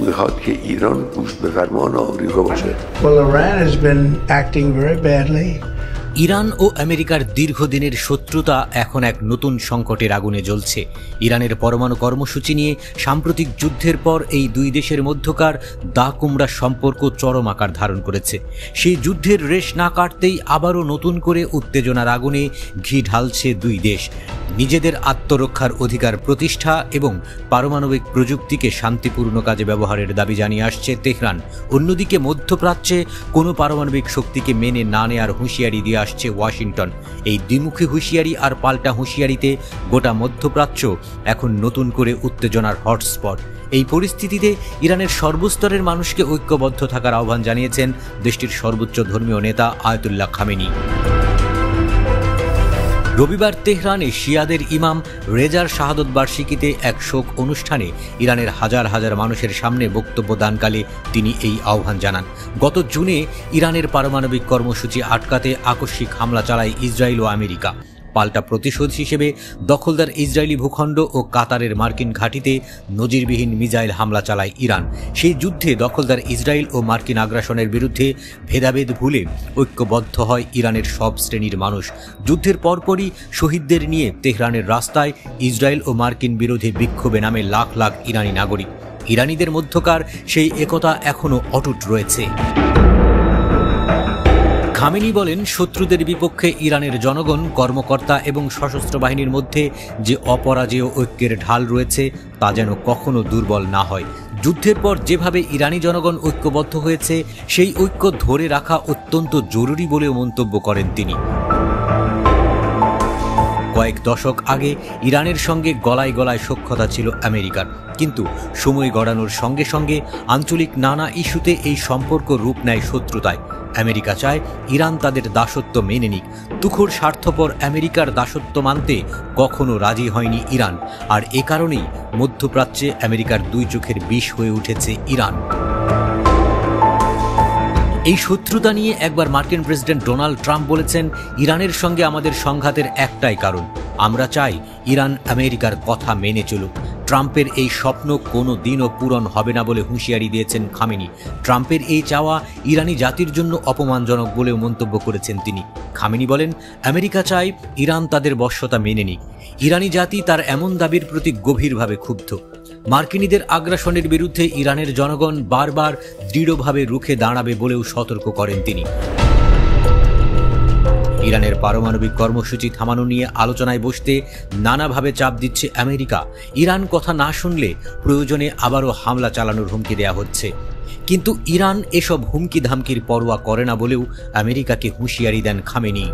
میخواد که ایران گوش به فرمان آمریکا باشه. Well, Iran has been acting very badly. Iran ও আমেরিকার দীর্ঘদিনের শত্রুতা এখন এক নতুন সংকটের আগুনে জ্বলছে। ইরানের পরমাণু কর্মসূচি নিয়ে সাম্প্রতিক যুদ্ধের পর এই দুই দেশের মধ্যকার দা কুমড়া সম্পর্ক চরম আকার ধারণ করেছে। সেই যুদ্ধের রেশ না কাটতেই আবারও নতুন করে উত্তেজনার আগুনে ঘি ঢালছে দুই দেশ। নিজেদের আত্মরক্ষার অধিকার প্রতিষ্ঠা এবং পারমাণবিক প্রযুক্তিকে শান্তিপূর্ণ কাজে ব্যবহারের দাবি জানিয়ে আসছে তেহরান। অন্যদিকে মধ্যপ্রাচ্যে কোনো পারমাণবিক শক্তিকে মেনে না নেওয়ার হুঁশিয়ারি দিয়ে আসছে ওয়াশিংটন। এই দ্বিমুখী হুঁশিয়ারি আর পাল্টা হুঁশিয়ারিতে গোটা মধ্যপ্রাচ্য এখন নতুন করে উত্তেজনার হটস্পট। এই পরিস্থিতিতে ইরানের সর্বস্তরের মানুষকে ঐক্যবদ্ধ থাকার আহ্বান জানিয়েছেন দেশটির সর্বোচ্চ ধর্মীয় নেতা আয়াতুল্লাহ খামেনি। রবিবার তেহরানে শিয়াদের ইমাম রেজার শাহাদত বার্ষিকীতে এক শোক অনুষ্ঠানে ইরানের হাজার হাজার মানুষের সামনে বক্তব্য দানকালে তিনি এই আহ্বান জানান। গত জুনে ইরানের পারমাণবিক কর্মসূচি আটকাতে আকস্মিক হামলা চালায় ইসরায়েল ও আমেরিকা। পাল্টা প্রতিশোধ হিসেবে দখলদার ইসরায়েলি ভূখণ্ড ও কাতারের মার্কিন ঘাঁটিতে নজিরবিহীন মিসাইল হামলা চালায় ইরান। সেই যুদ্ধে দখলদার ইসরায়েল ও মার্কিন আগ্রাসনের বিরুদ্ধে ভেদাভেদ ভুলে ঐক্যবদ্ধ হয় ইরানের সব শ্রেণীর মানুষ। যুদ্ধের পরপরই শহীদদের নিয়ে তেহরানের রাস্তায় ইসরায়েল ও মার্কিন বিরোধী বিক্ষোভে নামে লাখ লাখ ইরানি নাগরিক। ইরানিদের মধ্যকার সেই একতা এখনও অটুট রয়েছে। খামেনি বলেন, শত্রুদের বিপক্ষে ইরানের জনগণ, কর্মকর্তা এবং সশস্ত্র বাহিনীর মধ্যে যে অপরাজেয় ঐক্যের ঢাল রয়েছে তা যেন কখনো দুর্বল না হয়। যুদ্ধের পর যেভাবে ইরানি জনগণ ঐক্যবদ্ধ হয়েছে সেই ঐক্য ধরে রাখা অত্যন্ত জরুরি বলেও মন্তব্য করেন তিনি। কয়েক দশক আগে ইরানের সঙ্গে গলায় গলায় সখ্যতা ছিল আমেরিকার, কিন্তু সময় গড়ানোর সঙ্গে সঙ্গে আঞ্চলিক নানা ইস্যুতে এই সম্পর্ক রূপ নেয় শত্রুতায়। আমেরিকা চায় ইরান তাদের দাসত্ব মেনে নিক। তুখোড় স্বার্থপর আমেরিকার দাসত্ব মানতে কখনো রাজি হয়নি ইরান, আর এ কারণেই মধ্যপ্রাচ্যে আমেরিকার দুই চোখের বিষ হয়ে উঠেছে ইরান। এই শত্রুতা নিয়ে একবার মার্কিন প্রেসিডেন্ট ডোনাল্ড ট্রাম্প বলেছেন, ইরানের সঙ্গে আমাদের সংঘাতের একটাই কারণ, আমরা চাই ইরান আমেরিকার কথা মেনে চলুক। ট্রাম্পের এই স্বপ্ন কোনো দিনও পূরণ হবে না বলে হুঁশিয়ারি দিয়েছেন খামেনি। ট্রাম্পের এই চাওয়া ইরানি জাতির জন্য অপমানজনক বলেও মন্তব্য করেছেন তিনি। খামেনি বলেন, আমেরিকা চায় ইরান তাদের বশ্যতা মেনে নিক। ইরানি জাতি তার এমন দাবির প্রতি গভীরভাবে ক্ষুব্ধ। মার্কিনীদের আগ্রাসনের বিরুদ্ধে ইরানের জনগণ বারবার দৃঢ়ভাবে রুখে দাঁড়াবে বলেও সতর্ক করেন তিনি। ইরানের পারমাণবিক কর্মসূচি থামানো নিয়ে আলোচনায় বসতে নানাভাবে চাপ দিচ্ছে আমেরিকা। ইরান কথা না শুনলে প্রয়োজনে আবারও হামলা চালানোর হুমকি দেয়া হচ্ছে। কিন্তু ইরান এসব হুমকি ধামকির পরোয়া করে না বলেও আমেরিকাকে হুঁশিয়ারি দেন খামেনি।